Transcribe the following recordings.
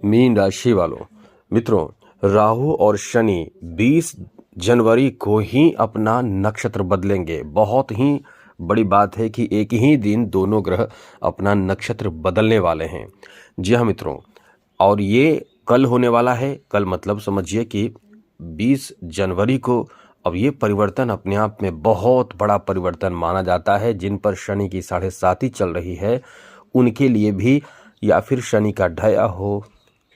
Mean राशि वालों, मित्रों, राहु और शनि 20 जनवरी को ही अपना नक्षत्र बदलेंगे। बहुत ही बड़ी बात है कि एक ही दिन दोनों ग्रह अपना नक्षत्र बदलने वाले हैं। जी हाँ मित्रों, और ये कल होने वाला है। कल मतलब समझिए कि 20 जनवरी को। अब ये परिवर्तन अपने आप में बहुत बड़ा परिवर्तन माना जाता है। जिन पर शनि की 7.5 चल रही है उनके लिए भी, या फिर शनि का ढया हो,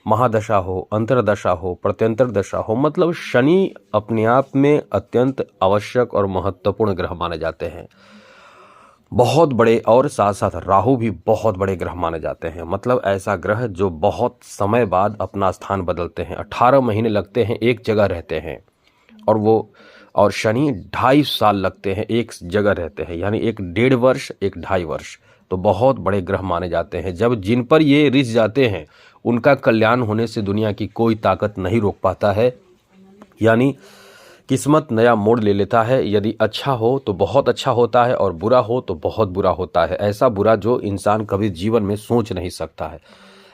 महादशा हो, अंतरदशा हो, प्रत्यंतर दशा हो, मतलब शनि अपने आप में अत्यंत आवश्यक और महत्वपूर्ण ग्रह माने जाते हैं। बहुत बड़े, और साथ साथ राहु भी बहुत बड़े ग्रह माने जाते हैं। मतलब ऐसा ग्रह जो बहुत समय बाद अपना स्थान बदलते हैं। 18 महीने लगते हैं एक जगह रहते हैं, और शनि 2.5 साल लगते हैं एक जगह रहते हैं, यानी 1.5 वर्ष 1.5 वर्ष। तो बहुत बड़े ग्रह माने जाते हैं। जब जिन पर ये रिस जाते हैं उनका कल्याण होने से दुनिया की कोई ताकत नहीं रोक पाता है। यानी किस्मत नया मोड़ ले लेता है। यदि अच्छा हो तो बहुत अच्छा होता है, और बुरा हो तो बहुत बुरा होता है। ऐसा बुरा जो इंसान कभी जीवन में सोच नहीं सकता है।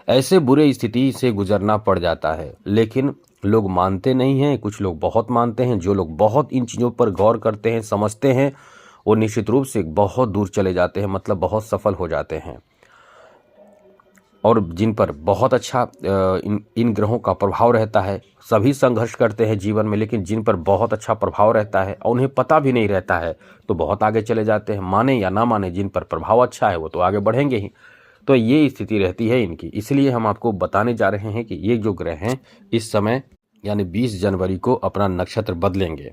ऐसे बुरे स्थिति से गुजरना पड़ जाता है, लेकिन लोग मानते नहीं हैं। कुछ लोग बहुत मानते हैं। जो लोग बहुत इन चीज़ों पर गौर करते हैं, समझते हैं, वो निश्चित रूप से बहुत दूर चले जाते हैं, मतलब बहुत सफल हो जाते हैं। और जिन पर बहुत अच्छा इन ग्रहों का प्रभाव रहता है, सभी संघर्ष करते हैं जीवन में, लेकिन जिन पर बहुत अच्छा प्रभाव रहता है और उन्हें पता भी नहीं रहता है तो बहुत आगे चले जाते हैं। माने या ना माने, जिन पर प्रभाव अच्छा है वो तो आगे बढ़ेंगे ही। तो ये स्थिति रहती है इनकी। इसलिए हम आपको बताने जा रहे हैं कि ये जो ग्रह हैं इस समय यानी 20 जनवरी को अपना नक्षत्र बदलेंगे।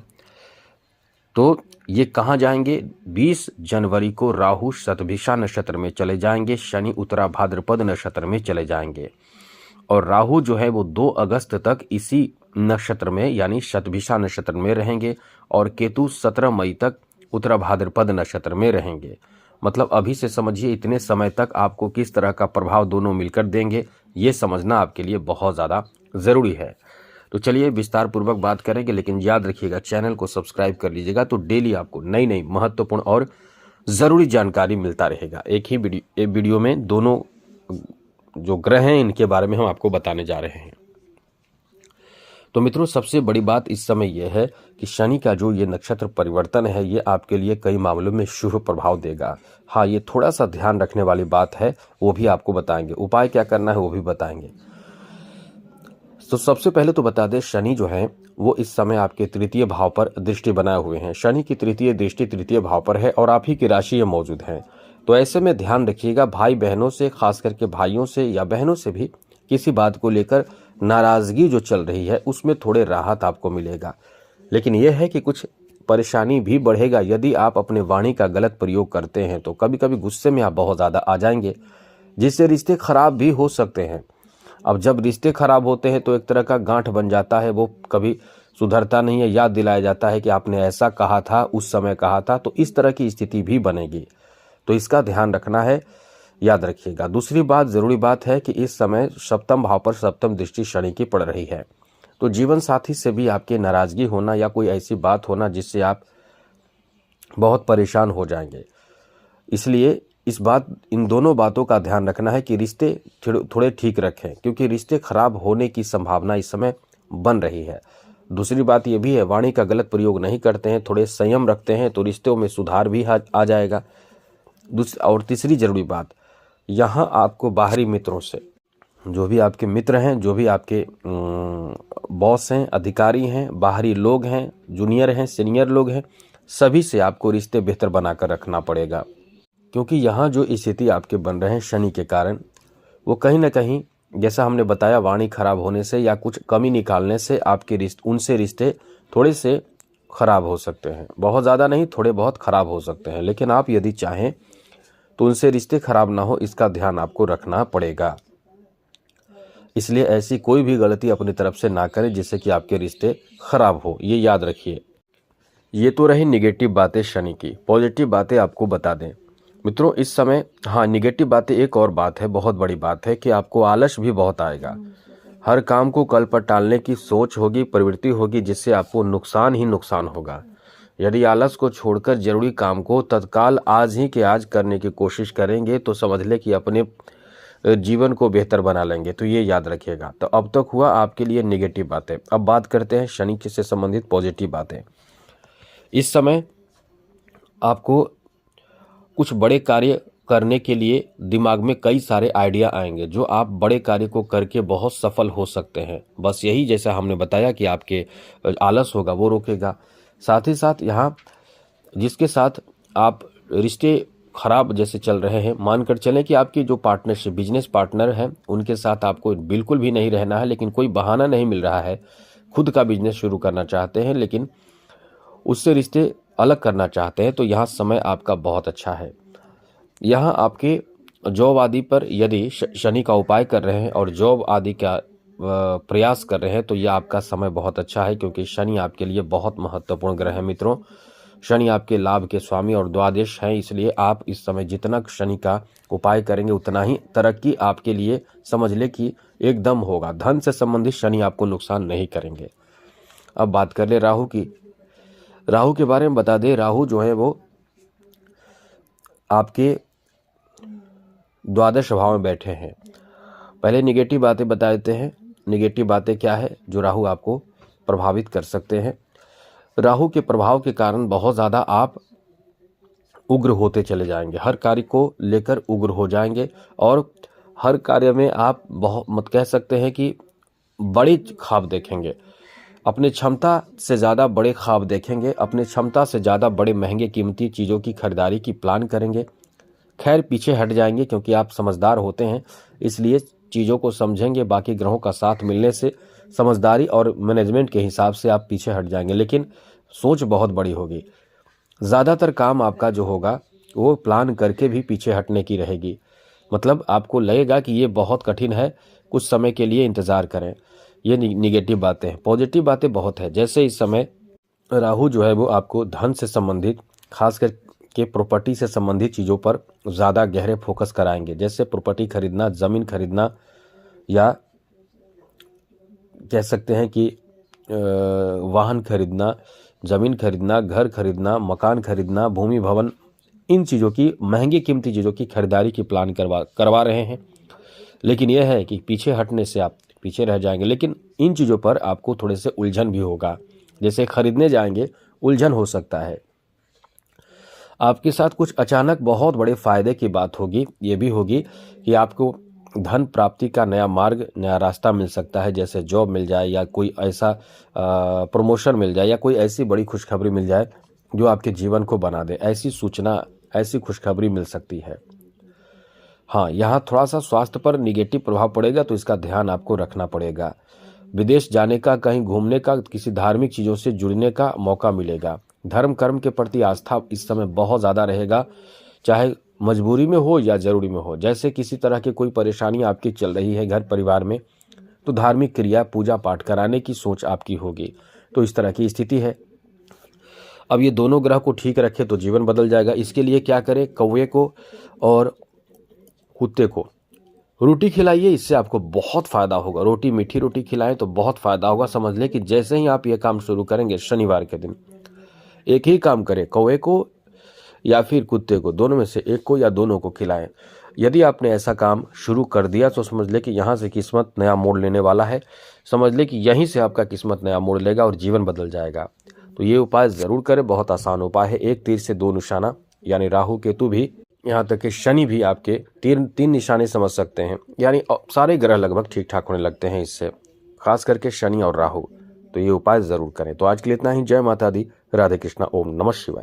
तो ये कहाँ जाएंगे? 20 जनवरी को राहु शतभिषा नक्षत्र में चले जाएंगे, शनि उत्तरा भाद्रपद नक्षत्र में चले जाएंगे। और राहु जो है वो 2 अगस्त तक इसी नक्षत्र में यानी शतभिषा नक्षत्र में रहेंगे, और केतु 17 मई तक उत्तरा भाद्रपद नक्षत्र में रहेंगे। मतलब अभी से समझिए इतने समय तक आपको किस तरह का प्रभाव दोनों मिलकर देंगे, ये समझना आपके लिए बहुत ज़्यादा ज़रूरी है। तो चलिए विस्तार पूर्वक बात करेंगे, लेकिन याद रखिएगा चैनल को सब्सक्राइब कर लीजिएगा, तो डेली आपको नई नई महत्वपूर्ण और ज़रूरी जानकारी मिलता रहेगा। एक ही वीडियो में दोनों जो ग्रह हैं इनके बारे में हम आपको बताने जा रहे हैं। तो मित्रों, सबसे बड़ी बात इस समय यह है कि शनि का जो ये नक्षत्र परिवर्तन है ये आपके लिए कई मामलों में शुभ प्रभाव देगा। हाँ, ये थोड़ा सा ध्यान रखने वाली बात है, वो भी आपको बताएंगे। उपाय क्या करना है वो भी बताएंगे। तो सबसे पहले तो बता दें, शनि जो है वो इस समय आपके तृतीय भाव पर दृष्टि बनाए हुए हैं। शनि की तृतीय दृष्टि तृतीय भाव पर है और आप ही की राशि में मौजूद है। तो ऐसे में ध्यान रखिएगा, भाई बहनों से, खास करके भाइयों से या बहनों से भी किसी बात को लेकर नाराजगी जो चल रही है उसमें थोड़े राहत आपको मिलेगा। लेकिन यह है कि कुछ परेशानी भी बढ़ेगा। यदि आप अपने वाणी का गलत प्रयोग करते हैं तो कभी कभी गुस्से में आप बहुत ज़्यादा आ जाएंगे, जिससे रिश्ते खराब भी हो सकते हैं। अब जब रिश्ते खराब होते हैं तो एक तरह का गांठ बन जाता है, वो कभी सुधरता नहीं है। याद दिलाया जाता है कि आपने ऐसा कहा था, उस समय कहा था, तो इस तरह की स्थिति भी बनेगी। तो इसका ध्यान रखना है, याद रखिएगा। दूसरी बात, ज़रूरी बात है कि इस समय सप्तम भाव पर सप्तम दृष्टि शनि की पड़ रही है। तो जीवन साथी से भी आपके नाराज़गी होना या कोई ऐसी बात होना जिससे आप बहुत परेशान हो जाएंगे। इसलिए इन दोनों बातों का ध्यान रखना है कि रिश्ते थोड़े ठीक रखें, क्योंकि रिश्ते खराब होने की संभावना इस समय बन रही है। दूसरी बात यह भी है, वाणी का गलत प्रयोग नहीं करते हैं, थोड़े संयम रखते हैं तो रिश्तों में सुधार भी आ जाएगा। और तीसरी जरूरी बात, यहाँ आपको बाहरी मित्रों से, जो भी आपके मित्र हैं, जो भी आपके बॉस हैं, अधिकारी हैं, बाहरी लोग हैं, जूनियर हैं, सीनियर लोग हैं, सभी से आपको रिश्ते बेहतर बनाकर रखना पड़ेगा। क्योंकि यहाँ जो स्थिति आपके बन रहे हैं शनि के कारण, वो कहीं ना कहीं, जैसा हमने बताया, वाणी खराब होने से या कुछ कमी निकालने से आपके उनसे रिश्ते थोड़े से खराब हो सकते हैं। बहुत ज़्यादा नहीं, थोड़े बहुत खराब हो सकते हैं। लेकिन आप यदि चाहें तो उनसे रिश्ते खराब ना हो, इसका ध्यान आपको रखना पड़ेगा। इसलिए ऐसी कोई भी गलती अपनी तरफ से ना करें जिससे कि आपके रिश्ते खराब हो, ये याद रखिए। ये तो रही निगेटिव बातें शनि की। पॉजिटिव बातें आपको बता दें मित्रों, इस समय, हाँ, निगेटिव बातें एक और बात है, बहुत बड़ी बात है कि आपको आलस भी बहुत आएगा। हर काम को कल पर टालने की सोच होगी, प्रवृत्ति होगी, जिससे आपको नुकसान ही नुकसान होगा। यदि आलस को छोड़कर जरूरी काम को तत्काल आज ही के आज करने की कोशिश करेंगे तो समझ ले कि अपने जीवन को बेहतर बना लेंगे, तो ये याद रखिएगा। तो अब तक हुआ आपके लिए नेगेटिव बातें। अब बात करते हैं शनि से संबंधित पॉजिटिव बातें। इस समय आपको कुछ बड़े कार्य करने के लिए दिमाग में कई सारे आइडिया आएंगे, जो आप बड़े कार्य को करके बहुत सफल हो सकते हैं। बस यही, जैसा हमने बताया कि आपके आलस होगा वो रोकेगा। साथ ही साथ यहाँ जिसके साथ आप रिश्ते खराब जैसे चल रहे हैं, मानकर चलें कि आपकी जो पार्टनरशिप बिजनेस पार्टनर है, उनके साथ आपको बिल्कुल भी नहीं रहना है, लेकिन कोई बहाना नहीं मिल रहा है, खुद का बिजनेस शुरू करना चाहते हैं लेकिन उससे रिश्ते अलग करना चाहते हैं, तो यहाँ समय आपका बहुत अच्छा है। यहाँ आपके जॉब आदि पर यदि शनि का उपाय कर रहे हैं और जॉब आदि का प्रयास कर रहे हैं, तो यह आपका समय बहुत अच्छा है, क्योंकि शनि आपके लिए बहुत महत्वपूर्ण ग्रह है मित्रों। शनि आपके लाभ के स्वामी और द्वादश हैं, इसलिए आप इस समय जितना शनि का उपाय करेंगे उतना ही तरक्की आपके लिए समझ ले कि एकदम होगा। धन से संबंधित शनि आपको नुकसान नहीं करेंगे। अब बात कर ले राहु की। राहु के बारे में बता दें, राहु जो है वो आपके द्वादश भाव में बैठे हैं। पहले निगेटिव बातें बता देते हैं। निगेटिव बातें क्या है जो राहु आपको प्रभावित कर सकते हैं। राहु के प्रभाव के कारण बहुत ज़्यादा आप उग्र होते चले जाएंगे, हर कार्य को लेकर उग्र हो जाएंगे और हर कार्य में आप बहुत मत कह सकते हैं कि बड़ी ख्वाब देखेंगे, अपने क्षमता से ज़्यादा बड़े ख्वाब देखेंगे, अपने क्षमता से ज़्यादा बड़े महंगे कीमती चीज़ों की खरीदारी की प्लान करेंगे। खैर पीछे हट जाएंगे क्योंकि आप समझदार होते हैं, इसलिए चीज़ों को समझेंगे। बाकी ग्रहों का साथ मिलने से समझदारी और मैनेजमेंट के हिसाब से आप पीछे हट जाएंगे, लेकिन सोच बहुत बड़ी होगी। ज़्यादातर काम आपका जो होगा वो प्लान करके भी पीछे हटने की रहेगी। मतलब आपको लगेगा कि ये बहुत कठिन है, कुछ समय के लिए इंतज़ार करें। ये निगेटिव बातें हैं। पॉजिटिव बातें बहुत है, जैसे इस समय राहु जो है वो आपको धन से संबंधित, खास करके प्रॉपर्टी से संबंधित चीज़ों पर ज़्यादा गहरे फोकस कराएंगे, जैसे प्रॉपर्टी खरीदना, ज़मीन खरीदना, या कह सकते हैं कि वाहन खरीदना, ज़मीन खरीदना, घर खरीदना, मकान खरीदना, भूमि भवन, इन चीज़ों की, महंगी कीमती चीज़ों की खरीदारी की प्लान करवा रहे हैं। लेकिन यह है कि पीछे हटने से आप पीछे रह जाएंगे, लेकिन इन चीज़ों पर आपको थोड़े से उलझन भी होगा। जैसे खरीदने जाएंगे, उलझन हो सकता है। आपके साथ कुछ अचानक बहुत बड़े फायदे की बात होगी। ये भी होगी कि आपको धन प्राप्ति का नया मार्ग, नया रास्ता मिल सकता है, जैसे जॉब मिल जाए या कोई ऐसा प्रमोशन मिल जाए या कोई ऐसी बड़ी खुशखबरी मिल जाए जो आपके जीवन को बना दे। ऐसी सूचना, ऐसी खुशखबरी मिल सकती है। हाँ, यहाँ थोड़ा सा स्वास्थ्य पर निगेटिव प्रभाव पड़ेगा, तो इसका ध्यान आपको रखना पड़ेगा। विदेश जाने का, कहीं घूमने का, किसी धार्मिक चीज़ों से जुड़ने का मौका मिलेगा। धर्म कर्म के प्रति आस्था इस समय बहुत ज़्यादा रहेगा, चाहे मजबूरी में हो या ज़रूरी में हो। जैसे किसी तरह की कोई परेशानी आपकी चल रही है घर परिवार में, तो धार्मिक क्रिया, पूजा पाठ कराने की सोच आपकी होगी। तो इस तरह की स्थिति है। अब ये दोनों ग्रह को ठीक रखे तो जीवन बदल जाएगा। इसके लिए क्या करें, कौवे को और कुत्ते को रोटी खिलाइए, इससे आपको बहुत फ़ायदा होगा। रोटी, मीठी रोटी खिलाएं तो बहुत फ़ायदा होगा। समझ लें कि जैसे ही आप ये काम शुरू करेंगे शनिवार के दिन, एक ही काम करें, कौवे को या फिर कुत्ते को, दोनों में से एक को या दोनों को खिलाएं। यदि आपने ऐसा काम शुरू कर दिया तो समझ ले कि यहाँ से किस्मत नया मोड़ लेने वाला है। समझ ले कि यहीं से आपका किस्मत नया मोड़ लेगा और जीवन बदल जाएगा। तो ये उपाय ज़रूर करें, बहुत आसान उपाय है। एक तीर से दो निशाना, यानी राहु केतु भी, यहाँ तक कि शनि भी आपके तीन निशाने समझ सकते हैं। यानी सारे ग्रह लगभग ठीक ठाक होने लगते हैं इससे, खास करके शनि और राहु। तो ये उपाय ज़रूर करें। तो आज के लिए इतना ही। जय माता दी, राधे कृष्णा, ओम नमः शिवाय।